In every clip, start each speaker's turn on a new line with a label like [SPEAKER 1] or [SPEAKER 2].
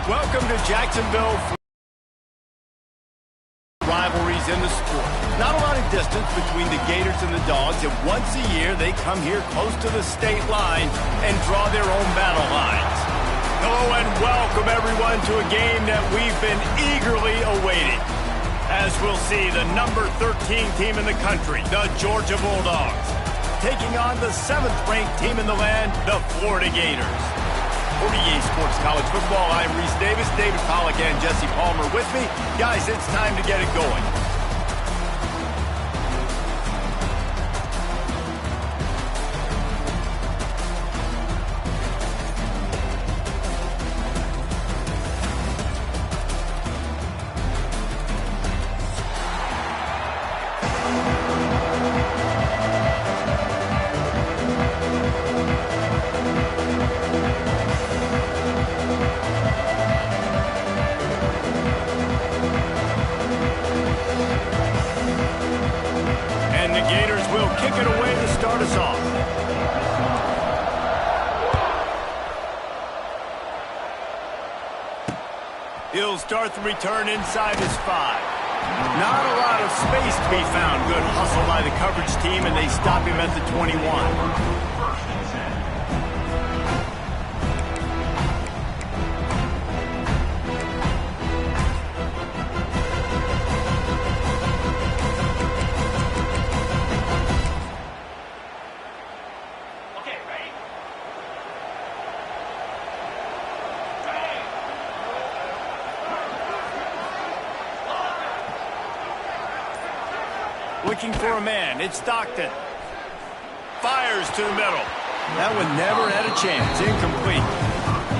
[SPEAKER 1] Welcome to Jacksonville. Rivalries in the sport. Not a lot of distance between the Gators and the Dogs, and once a year they come here close to the state line and draw their own battle lines. Hello and welcome everyone to a game that we've been eagerly awaiting. As we'll see, the number 13 team in the country, the Georgia Bulldogs, taking on the 7th-ranked team in the land, the Florida Gators. For EA Sports College Football, I'm Reese Davis, David Pollack, and Jesse Palmer with me. Guys, it's time to get it going. He'll start the return inside his 5. Not a lot of space to be found. Good hustle by the coverage team, and they stop him at the 21. Looking for a man, it's Stockton. Fires to the middle. That one never had a chance, incomplete.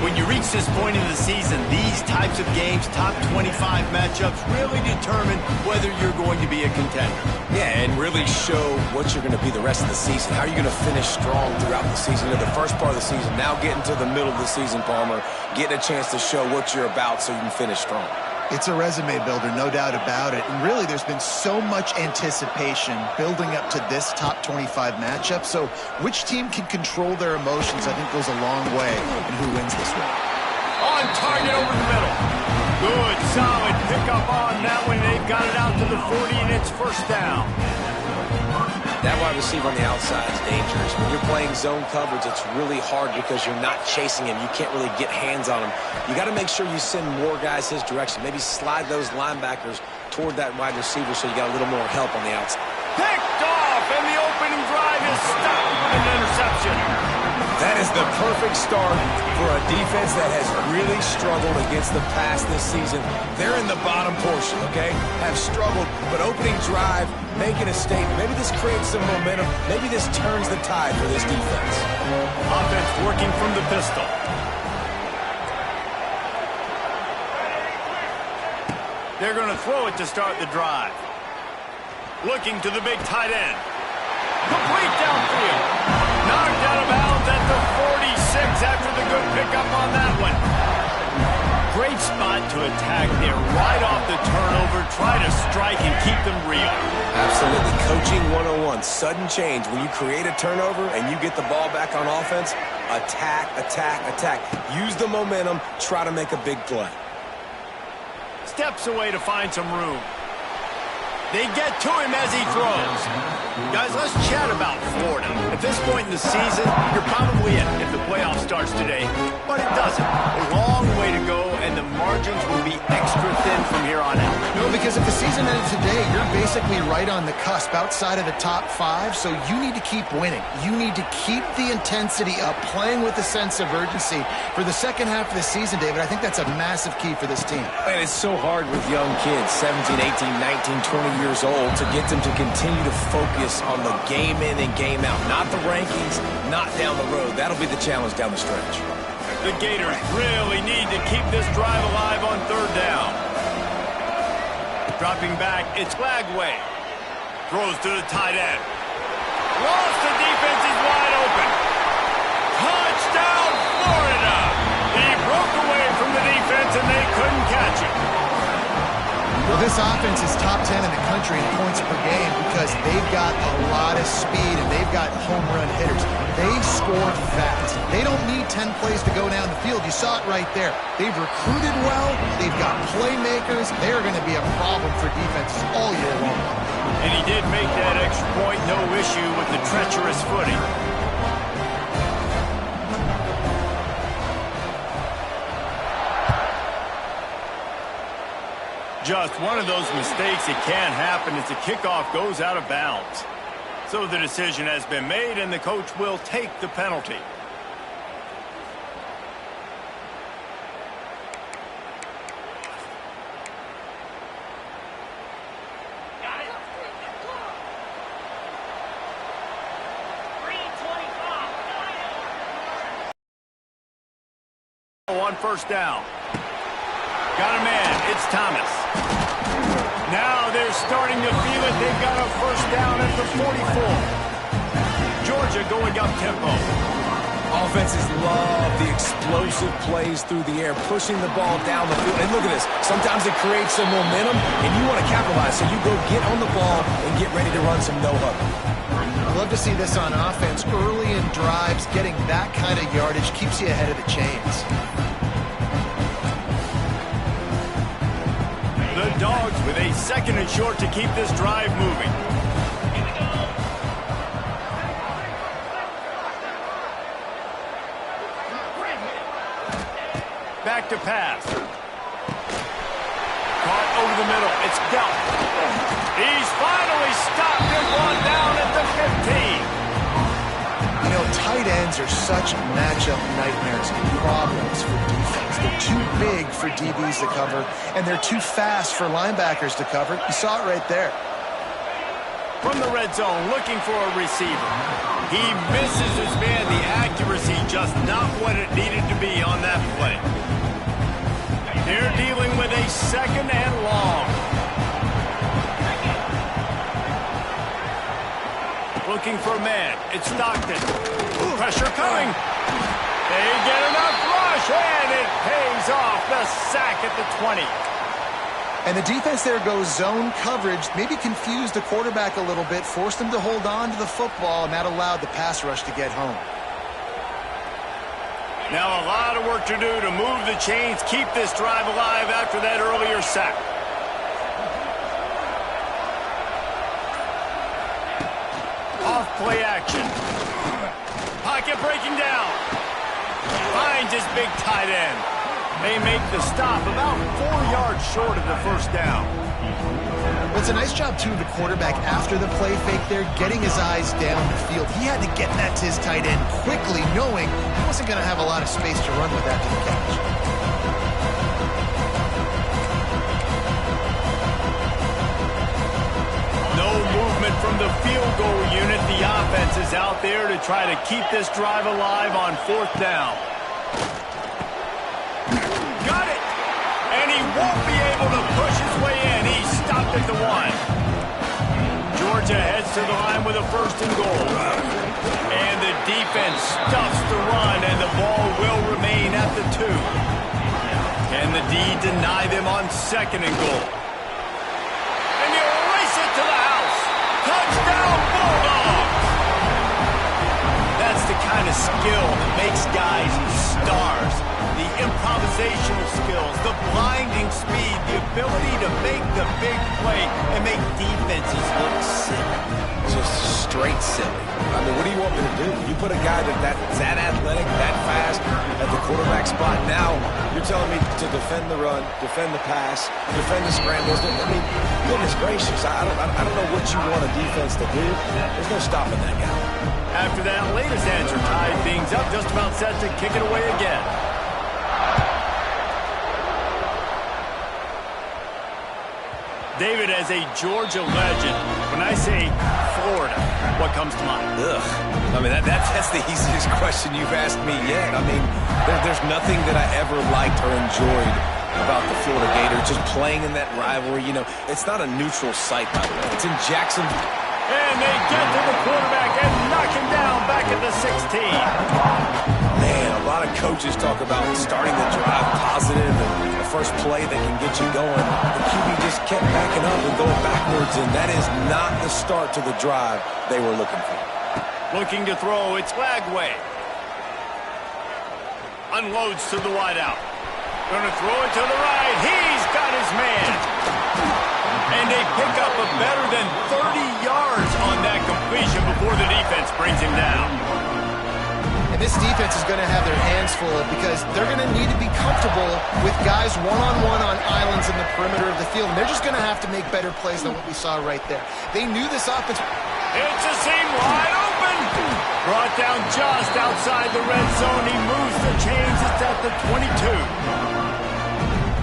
[SPEAKER 1] When you reach this point in the season, these types of games, top 25 matchups, really determine whether you're going to be a contender.
[SPEAKER 2] Yeah, and really show what you're going to be the rest of the season. How are you going to finish strong throughout the season? The first part of the season, now getting to the middle of the season, Palmer, getting a chance to show what you're about so you can finish strong.
[SPEAKER 3] It's a resume builder, no doubt about it. And really, there's been so much anticipation building up to this top 25 matchup. So which team can control their emotions, I think, goes a long way in who wins this one.
[SPEAKER 1] On target over the middle. Good, solid pickup on that one. They've got it out to the 40, and it's first down.
[SPEAKER 2] That wide receiver on the outside is dangerous. When you're playing zone coverage, it's really hard because you're not chasing him. You can't really get hands on him. You got to make sure you send more guys his direction. Maybe slide those linebackers toward that wide receiver so you got a little more help on the outside.
[SPEAKER 1] Picked off, and the opening drive is stopped with an interception.
[SPEAKER 2] That is the perfect start for a defense that has really struggled against the pass this season. They're in the bottom portion, okay? Have struggled, but opening drive, making a statement. Maybe this creates some momentum. Maybe this turns the tide for this defense.
[SPEAKER 1] Offense working from the pistol. They're going to throw it to start the drive. Looking to the big tight end. Complete downfield. Knocked out of bounds at the 46 after the good pickup on that one. Great spot to attack there. Right off the turnover. Try to strike and keep them real.
[SPEAKER 2] Absolutely. Coaching 101. Sudden change. When you create a turnover and you get the ball back on offense, attack, attack, attack. Use the momentum. Try to make a big play.
[SPEAKER 1] Steps away to find some room. They get to him as he throws. Guys, let's chat about Florida. At this point in the season, you're probably in if the playoff starts today, but it doesn't. A long way to go, and the margins will be extra thin from here on out.
[SPEAKER 3] No, because if the season ended today, you're basically right on the cusp outside of the top 5, so you need to keep winning. You need to keep the intensity up, playing with a sense of urgency. For the second half of the season, David, I think that's a massive key for this team.
[SPEAKER 2] And it's so hard with young kids, 17, 18, 19, 20 years old, to get them to continue to focus on the game in and game out. Not the rankings, not down the road. That'll be the challenge down the stretch.
[SPEAKER 1] The Gators really need to keep this drive alive on third down. Dropping back, it's Flagway. Throws to the tight end. Lost the defense, he's wide open. Touchdown, Florida! He broke away from the defense and they couldn't catch him.
[SPEAKER 3] This offense is top 10 in the country in points per game because they've got a lot of speed and they've got home run hitters. They score fast. They don't need 10 plays to go down the field. You saw it right there. They've recruited well. They've got playmakers. They're going to be a problem for defenses all year long.
[SPEAKER 1] And he did make that extra point, no issue with the treacherous footing. Just one of those mistakes that can happen as the kickoff goes out of bounds. So the decision has been made, and the coach will take the penalty. On first down. Got a man. It's Thomas. Now they're starting to feel it. They've got a first down at the 44. Georgia going up tempo.
[SPEAKER 2] Offenses love the explosive plays through the air, pushing the ball down the field. And look at this. Sometimes it creates some momentum, and you want to capitalize. So you go get on the ball and get ready to run some no-huddle.
[SPEAKER 3] I love to see this on offense. Early in drives, getting that kind of yardage keeps you ahead of the chains.
[SPEAKER 1] The Dogs with a second and short to keep this drive moving. Back to pass. Caught over the middle. It's Delp. He's finally stopped and brought down at the 15.
[SPEAKER 3] You know, tight ends are such matchup nightmares and problems for defense. They're too big for DBs to cover, and they're too fast for linebackers to cover. You saw it right there.
[SPEAKER 1] From the red zone, looking for a receiver. He misses his man. The accuracy just not what it needed to be on that play. They're dealing with a second and long. Looking for a man. It's Stockton. Pressure coming. They get enough rush, and it pays off. The sack at the 20.
[SPEAKER 3] And the defense there goes zone coverage, maybe confused the quarterback a little bit, forced him to hold on to the football, and that allowed the pass rush to get home.
[SPEAKER 1] Now a lot of work to do to move the chains, keep this drive alive after that earlier sack. Off-play action. Pocket breaking down. Finds his big tight end. They make the stop about 4 yards short of the first down.
[SPEAKER 3] Well, it's a nice job, too, of the quarterback after the play fake there, getting his eyes down the field. He had to get that to his tight end quickly, knowing he wasn't going to have a lot of space to run with after the catch.
[SPEAKER 1] No movement from the field goal unit. The offense is out there to try to keep this drive alive on fourth down. Got it! And he won't be able to push his way in. He's stopped at the 1. Georgia heads to the line with a first and goal. And the defense stuffs the run, and the ball will remain at the 2. Can the D deny them on second and goal? And you race it to the house. Touchdown, Bulldogs! That's the kind of skill that makes guys stars. The improvisational skills, the blinding speed, the ability to make the big play and make defenses look silly.
[SPEAKER 2] Just straight silly. I mean, what do you want me to do? You put a guy that's that athletic, that fast at the quarterback spot. Now you're telling me to defend the run, defend the pass, defend the scrambles. I mean, goodness gracious, I don't know what you want a defense to do. There's no stopping that guy.
[SPEAKER 1] After that latest answer tied things up, just about set to kick it away again. David, as a Georgia legend, when I say Florida, what comes to mind?
[SPEAKER 2] Ugh. I mean, that's the easiest question you've asked me yet. I mean, there's nothing that I ever liked or enjoyed about the Florida Gators, just playing in that rivalry. You know, it's not a neutral site, by the way. It's in Jacksonville.
[SPEAKER 1] And they get to the quarterback and knock him down back at the 16.
[SPEAKER 2] Man, a lot of coaches talk about starting the drive positive and first play that can get you going. The QB just kept backing up and going backwards, and that is not the start to the drive they were looking for.
[SPEAKER 1] Looking to throw, it's Lagway. Unloads to the wideout. Going to throw it to the right. He's got his man. And they pick up a better than 30 yards on that completion before the defense brings him down.
[SPEAKER 3] And this defense is going to have their hands full because they're going to need to be comfortable with guys one-on-one on islands in the perimeter of the field. And they're just going to have to make better plays than what we saw right there. They knew this offense.
[SPEAKER 1] It's a seam wide open. Brought down just outside the red zone. He moves the chains. It's at the 22.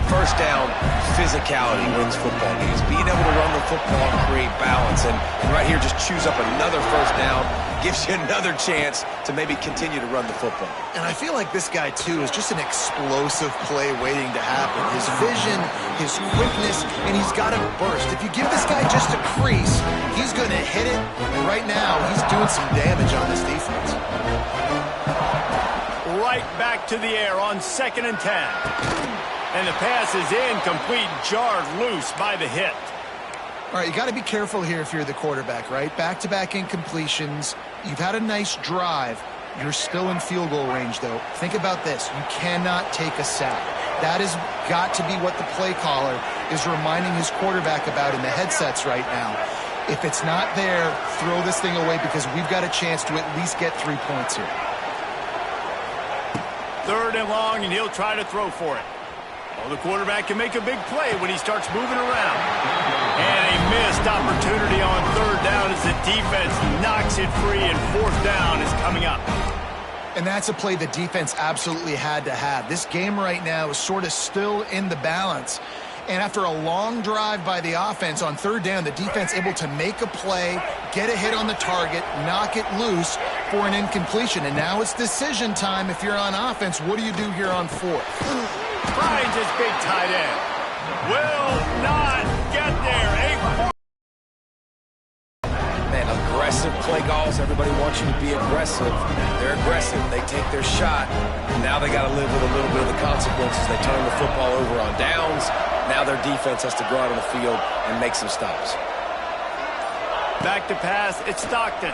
[SPEAKER 2] First down, physicality wins football games. Being able to run the football and create balance. And right here, just choose up another first down. Gives you another chance to maybe continue to run the football.
[SPEAKER 3] And I feel like this guy, too, is just an explosive play waiting to happen. His vision, his quickness, and he's got a burst. If you give this guy just a crease, he's going to hit it. And right now, he's doing some damage on this defense.
[SPEAKER 1] Right back to the air on 2nd and 10. And the pass is incomplete, jarred loose by the hit.
[SPEAKER 3] All right, you got to be careful here if you're the quarterback, right? Back-to-back incompletions. You've had a nice drive. You're still in field goal range, though. Think about this. You cannot take a sack. That has got to be what the play caller is reminding his quarterback about in the headsets right now. If it's not there, throw this thing away because we've got a chance to at least get 3 points here.
[SPEAKER 1] 3rd and long, and he'll try to throw for it. Well, the quarterback can make a big play when he starts moving around. And a missed opportunity on 3rd down as the defense knocks it free, and 4th down is coming up.
[SPEAKER 3] And that's a play the defense absolutely had to have. This game right now is sort of still in the balance. And after a long drive by the offense on 3rd down, the defense able to make a play, get a hit on the target, knock it loose for an incompletion. And now it's decision time if you're on offense. What do you do here on 4th?
[SPEAKER 1] Finds his big tight end. Will not get there.
[SPEAKER 2] Man, aggressive play calls. Everybody wants you to be aggressive. They're aggressive. They take their shot. Now they got to live with a little bit of the consequences. They turn the football over on downs. Now their defense has to go out on the field and make some stops.
[SPEAKER 1] Back to pass. It's Stockton.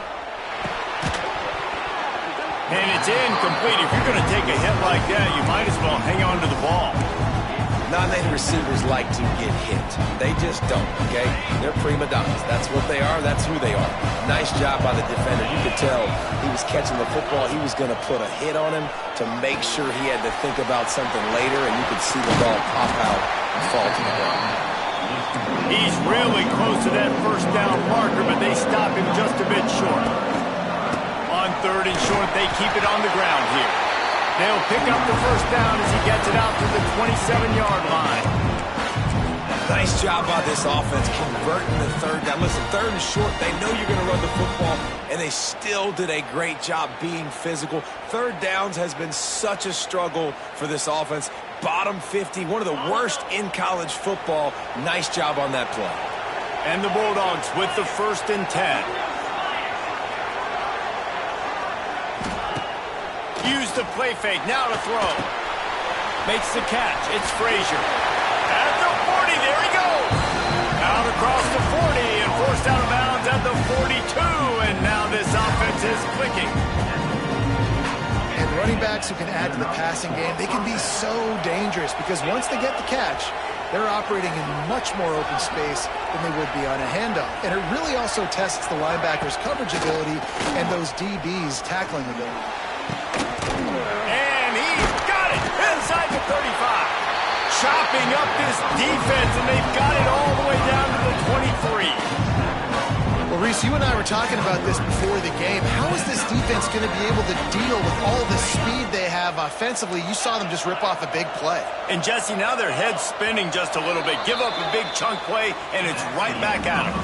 [SPEAKER 1] And it's incomplete. If you're going to take a hit like that, you might as well hang on to the ball.
[SPEAKER 2] Non-native receivers like to get hit. They just don't, okay? They're prima donnas. That's what they are. That's who they are. Nice job by the defender. You could tell he was catching the football. He was going to put a hit on him to make sure he had to think about something later, and you could see the ball pop out and fall to the ground.
[SPEAKER 1] He's really close to that 1st down marker, but they stop him just a bit short. On 3rd and short, they keep it on the ground here. They'll pick up the 1st down as he gets it out to the 27-yard line.
[SPEAKER 2] Nice job by this offense converting the 3rd down. Listen, 3rd and short, they know you're going to run the football, and they still did a great job being physical. 3rd downs has been such a struggle for this offense. Bottom 50, one of the worst in college football. Nice job on that play.
[SPEAKER 1] And the Bulldogs with the 1st and 10. Use the play fake, now to throw. Makes the catch, it's Frazier. At the 40, there he goes. Out across the 40 and forced out of bounds at the 42. And now this offense is clicking.
[SPEAKER 3] And running backs who can add to the passing game, they can be so dangerous because once they get the catch, they're operating in much more open space than they would be on a handoff. And it really also tests the linebackers' coverage ability and those DBs' tackling ability.
[SPEAKER 1] And he's got it inside the 35. Chopping up this defense, and they've got it all the way down to the 23.
[SPEAKER 3] Well, Reese, you and I were talking about this before the game. How is this defense going to be able to deal with all the speed they have offensively? You saw them just rip off a big play.
[SPEAKER 1] And, Jesse, now their head's spinning just a little bit. Give up a big chunk play, and it's right back at them.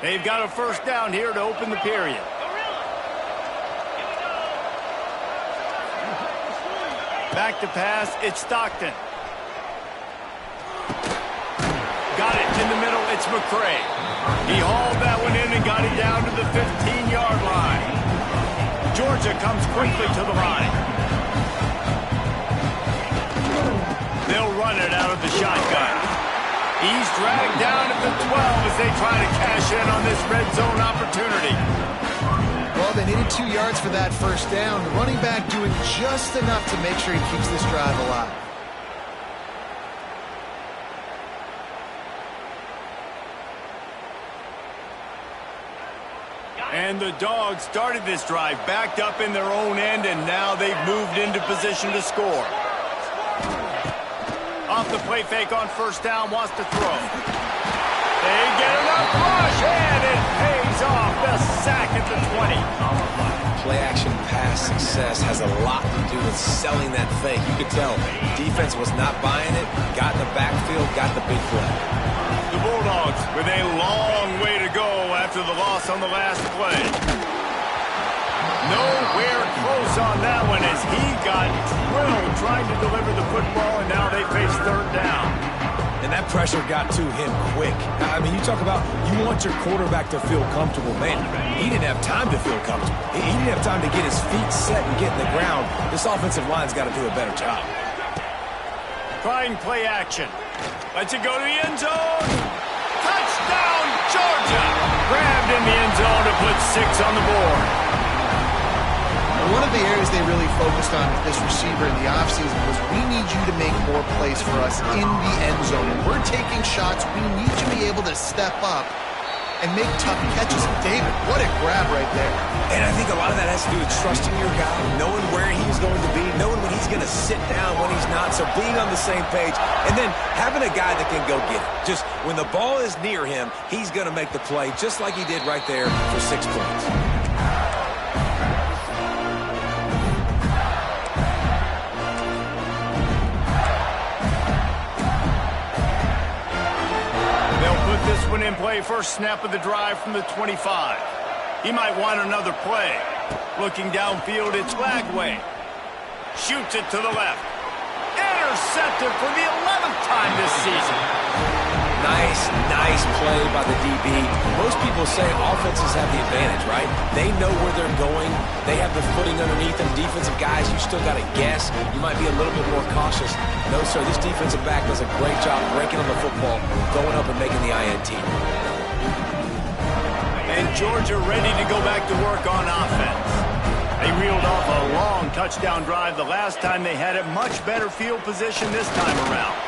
[SPEAKER 1] They've got a 1st down here to open the period. Back to pass, it's Stockton. Got it in the middle, it's McCray. He hauled that one in and got it down to the 15-yard line. Georgia comes quickly to the line. They'll run it out of the shotgun. He's dragged down at the 12 as they try to cash in on this red zone opportunity.
[SPEAKER 3] Well, they needed 2 yards for that first down. The running back doing just enough to make sure he keeps this drive alive.
[SPEAKER 1] And the Dogs started this drive backed up in their own end, and now they've moved into position to score. Off the play fake on first down, wants to throw. They get enough rush, and it pays off. The sack at the 20.
[SPEAKER 2] Play-action pass success has a lot to do with selling that fake. You could tell defense was not buying it, got in the backfield, got the big play.
[SPEAKER 1] The Bulldogs with a long way to go after the loss on the last play. Nowhere close on that one as he got drilled trying to deliver the football, and now they face third down.
[SPEAKER 2] And that pressure got to him quick. I mean, you talk about you want your quarterback to feel comfortable. Man, he didn't have time to feel comfortable. He didn't have time to get his feet set and get in the ground. This offensive line's got to do a better job.
[SPEAKER 1] Trying play action. Lets it go to the end zone. Touchdown, Georgia! Grabbed in the end zone to put 6 on the board.
[SPEAKER 3] One of the areas they really focused on with this receiver in the offseason was we need you to make more plays for us in the end zone. And we're taking shots. We need you to be able to step up and make tough catches. David, what a grab right there.
[SPEAKER 2] And I think a lot of that has to do with trusting your guy, knowing where he's going to be, knowing when he's going to sit down, when he's not. So being on the same page, and then having a guy that can go get it. Just when the ball is near him, he's going to make the play, just like he did right there for 6 points.
[SPEAKER 1] This one in play, first snap of the drive from the 25. He might want another play. Looking downfield, it's Lagway. Shoots it to the left. Intercepted for the 11th time this season.
[SPEAKER 2] Nice play by the DB. Most people say offenses have the advantage, right? They know where they're going. They have the footing underneath them. Defensive guys, you still got to guess. You might be a little bit more cautious. No, sir, this defensive back does a great job breaking on the football, going up and making the INT.
[SPEAKER 1] And Georgia ready to go back to work on offense. They reeled off a long touchdown drive the last time they had it. Much better field position this time around.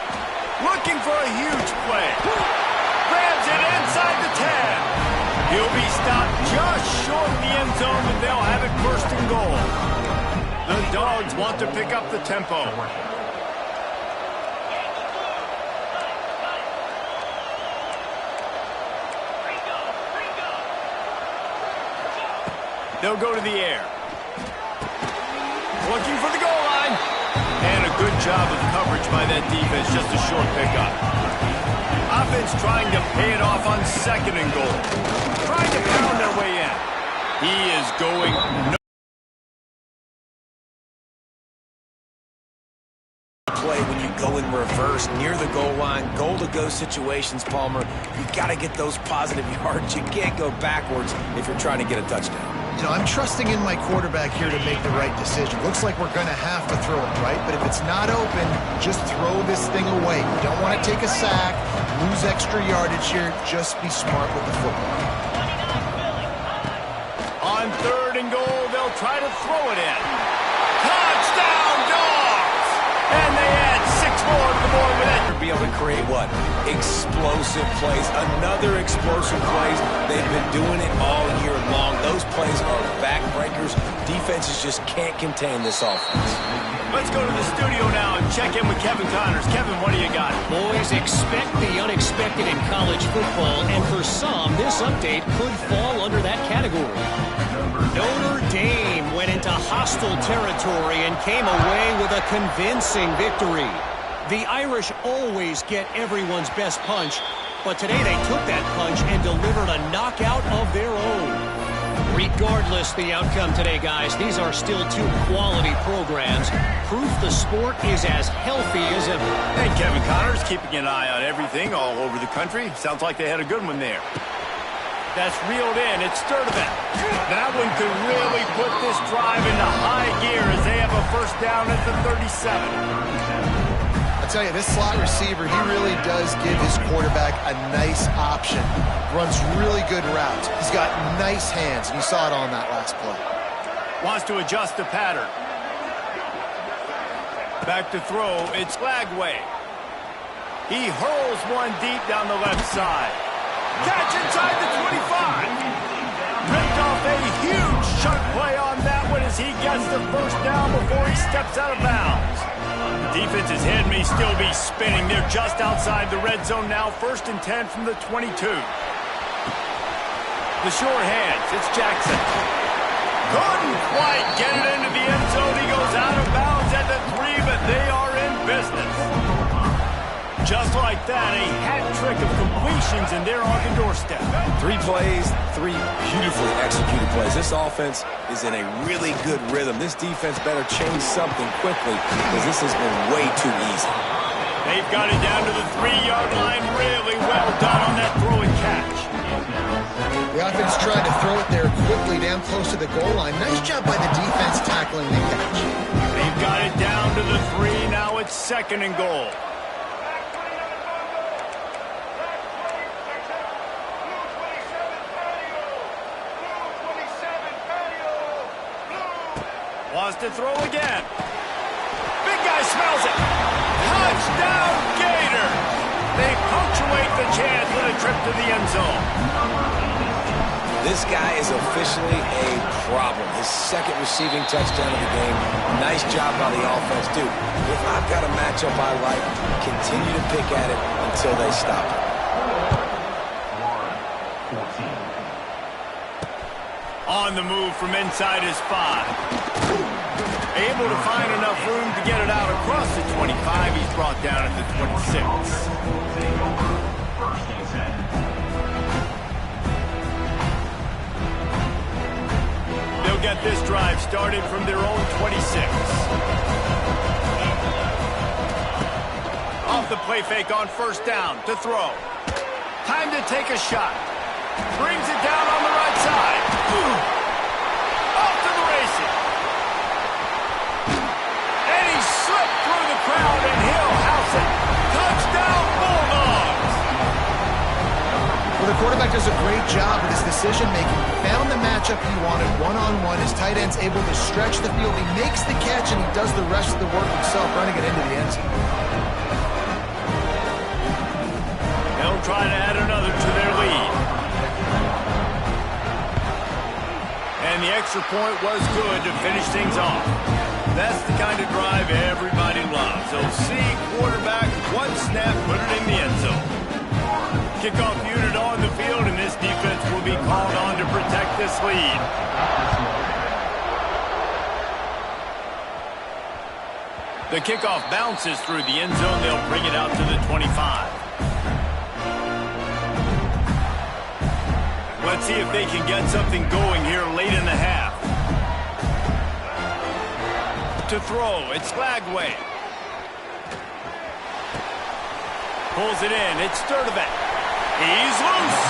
[SPEAKER 1] Looking for a huge play. Grabs it inside the 10. He'll be stopped just short of the end zone, but they'll have it first and goal. The Dogs want to pick up the tempo. They'll go to the air. Looking for the goal line. And a good job of coverage by that defense, just a short pickup. Offense trying to pay it off on second and goal. Trying to pound their way in. He is going
[SPEAKER 2] play when you go in reverse near the goal line, goal-to-go situations, Palmer. You got to get those positive yards. You can't go backwards if you're trying to get a touchdown.
[SPEAKER 3] You know, I'm trusting in my quarterback here to make the right decision. Looks like we're going to have to throw it, right? But if it's not open, just throw this thing away. You don't want to take a sack, lose extra yardage here. Just be smart with the football.
[SPEAKER 1] On third and goal, they'll try to throw it in. Touchdown, Dogs! And they add 6 more to the board with it.
[SPEAKER 2] Be able to create what? Explosive plays. Another explosive plays. They've been doing it all year long. Those plays are backbreakers. Defenses just can't contain this offense.
[SPEAKER 1] Let's go to the studio now and check in with Kevin Connors. Kevin, what do you got?
[SPEAKER 4] Boys, expect the unexpected in college football, and for some, this update could fall under that category. Notre Dame went into hostile territory and came away with a convincing victory. The Irish always get everyone's best punch, but today they took that punch and delivered a knockout of their own. Regardless the outcome today, guys, these are still two quality programs. Proof the sport is as healthy as ever.
[SPEAKER 1] And Kevin Connors keeping an eye on everything all over the country. Sounds like they had a good one there. That's reeled in. It's Sturdivant. That one could really put this drive into high gear as they have a first down at the 37.
[SPEAKER 3] I tell you, this slot receiver, he really does give his quarterback a nice option. Runs really good routes. He's got nice hands, and you saw it on that last play.
[SPEAKER 1] Wants to adjust the pattern. Back to throw. It's Lagway. He hurls one deep down the left side. Catch inside the 25. Ripped off a huge chunk play on that one as he gets the first down before he steps out of bounds. The defense's head may still be spinning. They're just outside the red zone now. 1st and 10 from the 22. The short hands. It's Jackson. Couldn't quite get it into the end zone. He goes out of bounds at the 3, but they are in business. Just like that, a hat trick of completions, and they're on the doorstep.
[SPEAKER 2] 3 plays, 3 beautifully executed plays. This offense is in a really good rhythm. This defense better change something quickly because this has been way too easy.
[SPEAKER 1] They've got it down to the 3-yard line. Really well done on that throw and catch.
[SPEAKER 3] The offense tried to throw it there quickly down close to the goal line. Nice job by the defense tackling the catch.
[SPEAKER 1] They've got it down to the 3. Now it's 2nd and goal. Wants to throw again. Big guy smells it. Touchdown, Gator. They punctuate the chance with a trip to the end zone.
[SPEAKER 2] This guy is officially a problem. His 2nd receiving touchdown of the game. Nice job by the offense, dude. If I've got a matchup I like, continue to pick at it until they stop it.
[SPEAKER 1] On the move from inside his 5. Able to find enough room to get it out across the 25. He's brought down at the 26. They'll get this drive started from their own 26. Off the play fake on 1st down to throw. Time to take a shot. Brings it down on the right side. Off to the races. And he slipped through the crowd, and he'll house it. Touchdown, Bulldogs.
[SPEAKER 3] Well, the quarterback does a great job with his decision-making. Found the matchup he wanted one-on-one. His tight end's able to stretch the field. He makes the catch, and he does the rest of the work himself, running it into the end zone.
[SPEAKER 1] They'll try to add another to their lead. And the extra point was good to finish things off. That's the kind of drive everybody loves. They'll see quarterback, one snap, put it in the end zone. Kickoff unit on the field, and this defense will be called on to protect this lead. The kickoff bounces through the end zone. They'll bring it out to the 25. Let's see if they can get something going here late in the half. To throw, it's Lagway. Pulls it in, it's Sturdivant. He's loose.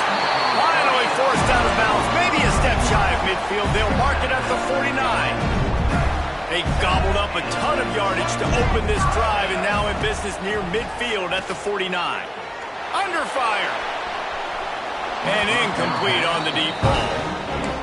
[SPEAKER 1] Finally forced out of bounds, maybe a step shy of midfield. They'll mark it at the 49. They gobbled up a ton of yardage to open this drive, and now in business near midfield at the 49. Under fire. And incomplete on the deep ball.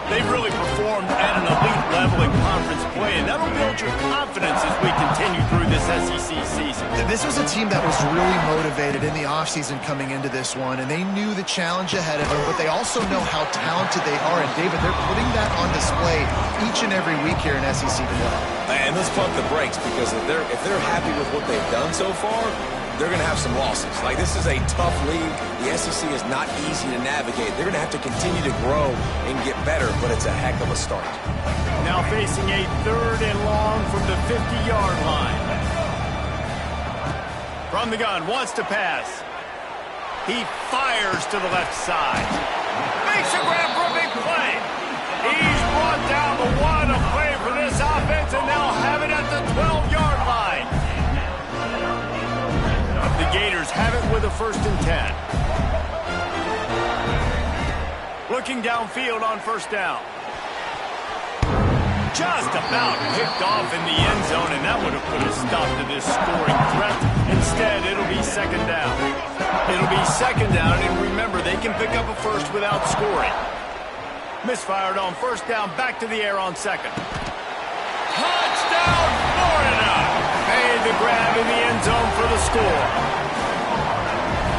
[SPEAKER 1] They've really performed at an elite level in conference play, and that'll build your confidence as we continue through this SEC season.
[SPEAKER 3] This was a team that was really motivated in the offseason coming into this one, and they knew the challenge ahead of them, but they also know how talented they are. And, David, they're putting that on display each and every week here in SEC play.
[SPEAKER 2] And let's pump the brakes, because if they're happy with what they've done so far, they're going to have some losses. Like, this is a tough league. The SEC is not easy to navigate. They're going to have to continue to grow and get better, but it's a heck of a start.
[SPEAKER 1] Now facing a 3rd and long from the 50-yard line. From the gun, wants to pass. He fires to the left side. Makes a grab for a big play. He's first and 10. Looking downfield on first down. Just about picked off in the end zone, and that would have put a stop to this scoring threat. Instead, it'll be second down. It'll be second down, and remember, they can pick up a first without scoring. Misfired on first down, back to the air on second. Touchdown, Florida! Made the grab in the end zone for the score.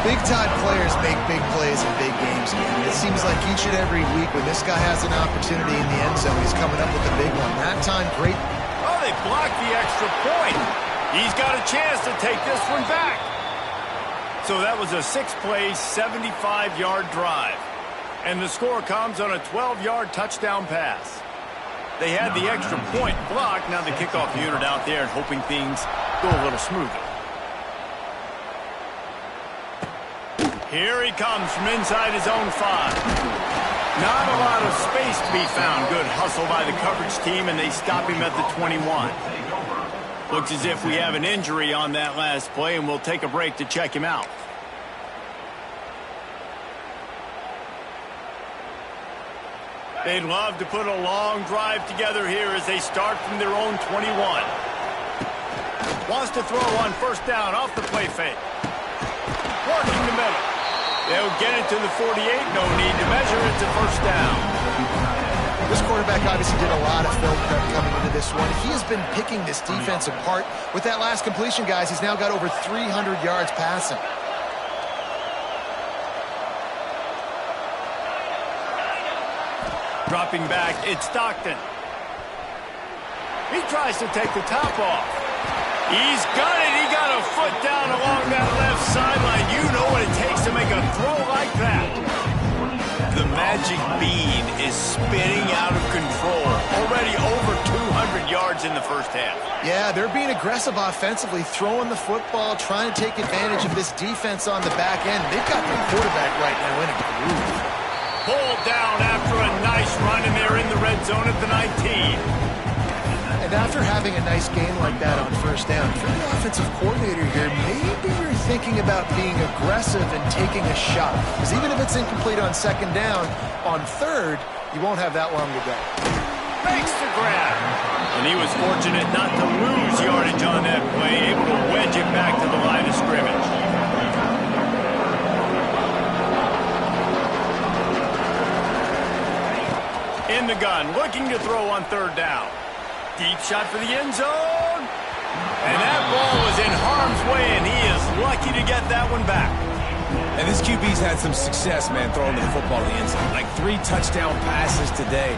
[SPEAKER 3] Big-time players make big plays in big games, man. It seems like each and every week when this guy has an opportunity in the end zone, he's coming up with a big one. That time, great.
[SPEAKER 1] Oh, they blocked the extra point. He's got a chance to take this one back. So that was a 6-play, 75-yard drive. And the score comes on a 12-yard touchdown pass. They had the extra point blocked. Now the kickoff unit out there and hoping things go a little smoother. Here he comes from inside his own 5. Not a lot of space to be found. Good hustle by the coverage team, and they stop him at the 21. Looks as if we have an injury on that last play, and we'll take a break to check him out. They'd love to put a long drive together here as they start from their own 21. Wants to throw on first down off the play fake. Working the middle. They'll get it to the 48. No need to measure it to first down.
[SPEAKER 3] This quarterback obviously did a lot of film prep coming into this one. He has been picking this defense apart. With that last completion, guys, he's now got over 300 yards passing.
[SPEAKER 1] Dropping back, it's Stockton. He tries to take the top off. He's got it. He got a foot down along that left sideline. You know what it takes to make a throw like that. The magic bean is spinning out of control. Already over 200 yards in the first half.
[SPEAKER 3] Yeah, they're being aggressive offensively, throwing the football, trying to take advantage of this defense on the back end. They've got the quarterback right now in a groove.
[SPEAKER 1] Pulled down after a nice run, and they're in the red zone at the 19.
[SPEAKER 3] And after having a nice game like that on first down, if you're the offensive coordinator here, maybe you're thinking about being aggressive and taking a shot. Because even if it's incomplete on second down, on third, you won't have that long to go.
[SPEAKER 1] Makes the grab. And he was fortunate not to lose yardage on that play, able to wedge it back to the line of scrimmage. In the gun, looking to throw on third down. Deep shot for the end zone. And that ball was in harm's way, and he is lucky to get that one back.
[SPEAKER 2] And this QB's had some success, man, throwing the football in the end zone. Like 3 touchdown passes today.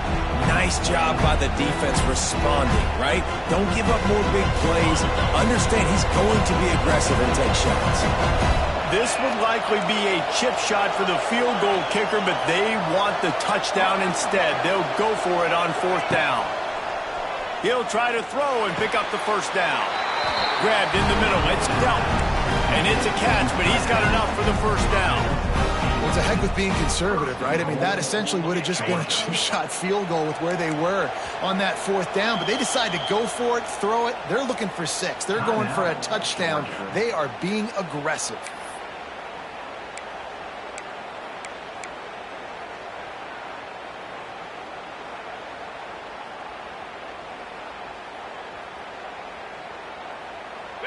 [SPEAKER 2] Nice job by the defense responding, right? Don't give up more big plays. Understand he's going to be aggressive and take shots.
[SPEAKER 1] This would likely be a chip shot for the field goal kicker, but they want the touchdown instead. They'll go for it on fourth down. He'll try to throw and pick up the first down. Grabbed in the middle. It's dealt. And it's a catch, but he's got enough for the first down.
[SPEAKER 3] Well, it's a heck with being conservative, right? I mean, that essentially would have just been a chip shot field goal with where they were on that fourth down. But they decide to go for it, throw it. They're looking for 6. They're going for a touchdown. They are being aggressive.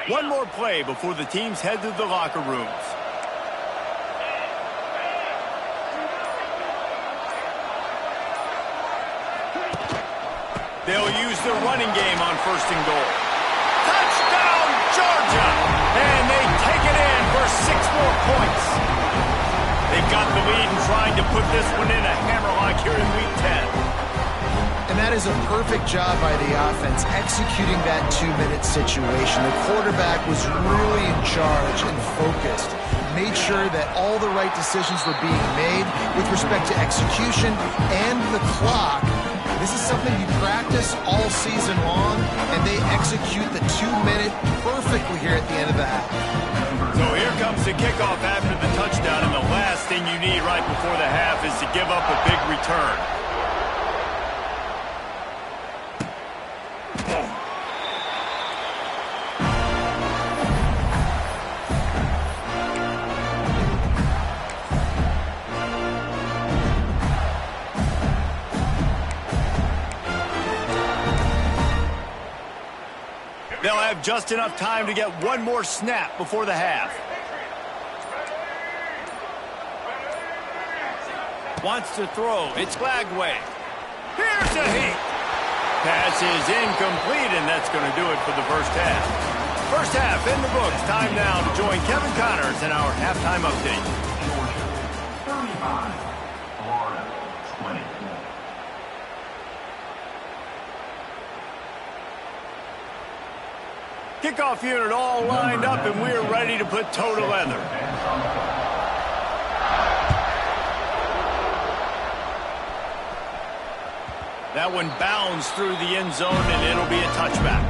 [SPEAKER 1] One more play before the teams head to the locker rooms. They'll use their running game on first and goal. Touchdown, Georgia! And they take it in for 6 more points. They've got the lead and trying to put this one in a hammerlock here in Week 10.
[SPEAKER 3] And that is a perfect job by the offense, executing that 2-minute situation. The quarterback was really in charge and focused, made sure that all the right decisions were being made with respect to execution and the clock. This is something you practice all season long, and they execute the 2-minute perfectly here at the end of the half.
[SPEAKER 1] So here comes the kickoff after the touchdown, and the last thing you need right before the half is to give up a big return. They'll have just enough time to get one more snap before the half. Wants to throw. It's Glagway. Here's a hit. Pass is incomplete, and that's going to do it for the first half. First half in the books. Time now to join Kevin Connors in our halftime update.
[SPEAKER 5] Georgia, 35. Florida, 20.
[SPEAKER 1] Kickoff unit all lined up, and we're ready to put toe to leather. That one bounds through the end zone, and it'll be a touchback.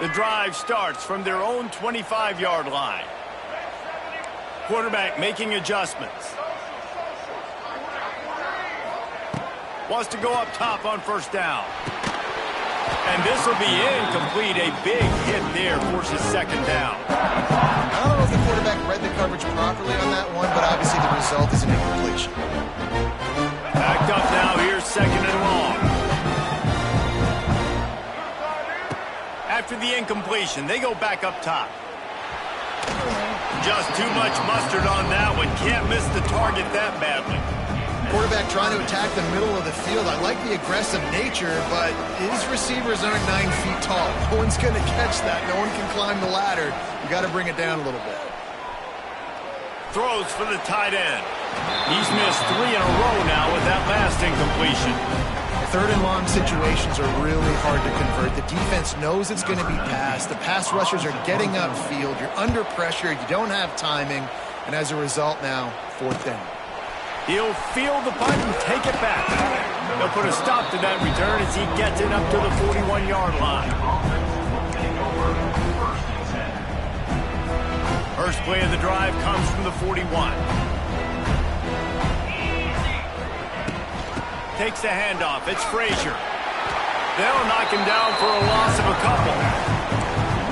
[SPEAKER 1] The drive starts from their own 25-yard line. Quarterback making adjustments. Wants to go up top on first down. And this will be incomplete. A big hit there forces second down.
[SPEAKER 3] I don't know if the quarterback read the coverage properly on that one, but obviously the result is an incompletion.
[SPEAKER 1] Backed up now. Here's second and long. After the incompletion, they go back up top. Just too much mustard on that one. Can't miss the target that badly.
[SPEAKER 3] Quarterback trying to attack the middle of the field. I like the aggressive nature, but his receivers aren't 9 feet tall. No one's going to catch that. No one can climb the ladder. You got to bring it down a little bit.
[SPEAKER 1] Throws for the tight end. He's missed 3 in a row now with that last incompletion.
[SPEAKER 3] Third and long situations are really hard to convert. The defense knows it's going to be passed. The pass rushers are getting upfield. You're under pressure. You don't have timing. And as a result now, fourth down.
[SPEAKER 1] He'll field the punt and take it back. They'll put a stop to that return as he gets it up to the 41-yard line. First play of the drive comes from the 41. Takes the handoff. It's Frazier. They'll knock him down for a loss of a couple.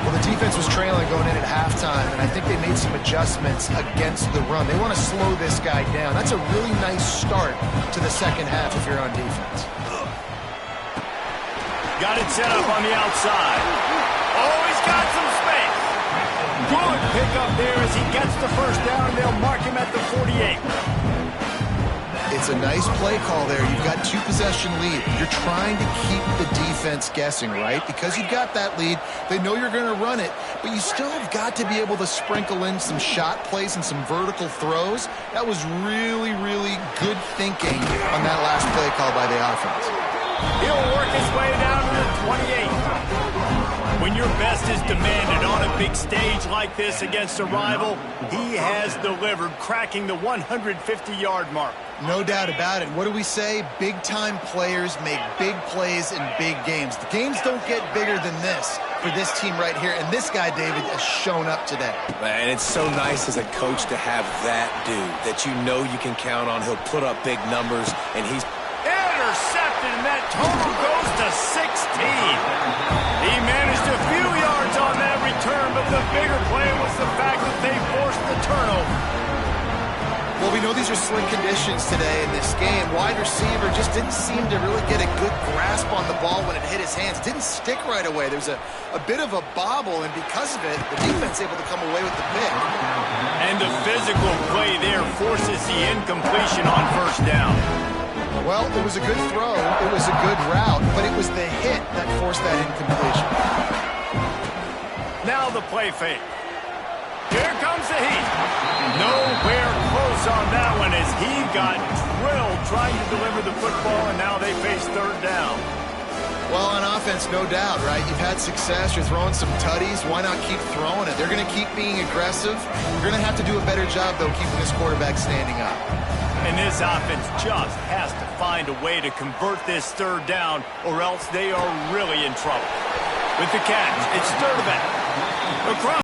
[SPEAKER 3] Well, the defense was trailing going in at halftime, and I think they made some adjustments against the run. They want to slow this guy down. That's a really nice start to the second half if you're on defense.
[SPEAKER 1] Got it set up on the outside. Oh, he's got some space. Good pickup there as he gets the first down. They'll mark him at the 48.
[SPEAKER 3] It's a nice play call there. You've got 2-possession lead. You're trying to keep the defense guessing, right? Because you've got that lead, they know you're going to run it, but you still have got to be able to sprinkle in some shot plays and some vertical throws. That was really, really good thinking on that last play call by the offense.
[SPEAKER 1] He'll work his way down to the 28. When your best is demanded on a big stage like this against a rival, he has delivered, cracking the 150-yard mark.
[SPEAKER 3] No doubt about it. What do we say? Big-time players make big plays in big games. The games don't get bigger than this for this team right here, and this guy, David, has shown up today.
[SPEAKER 2] And it's so nice as a coach to have that dude that you know you can count on. He'll put up big numbers, and he's
[SPEAKER 1] intercepted, and that total goes to 16. He managed a few yards on that return, but the bigger play was the fact that they forced the turnover.
[SPEAKER 3] Well, we know these are slick conditions today in this game. Wide receiver just didn't seem to really get a good grasp on the ball when it hit his hands. It didn't stick right away. There's a bit of a bobble, and because of it, the defense able to come away with the pick.
[SPEAKER 1] And the physical play there forces the incompletion on first down.
[SPEAKER 3] Well, it was a good throw. It was a good route, but it was the hit that forced that incompletion.
[SPEAKER 1] Now the play fake. Here comes the heat. Nowhere close on that one as he got drilled trying to deliver the football, and now they face third down.
[SPEAKER 3] Well, on offense, no doubt, right? You've had success. You're throwing some tutties. Why not keep throwing it? They're going to keep being aggressive. We're going to have to do a better job, though, keeping this quarterback standing up.
[SPEAKER 1] And this offense just has to find a way to convert this third down, or else they are really in trouble. With the catch, it's third back. Across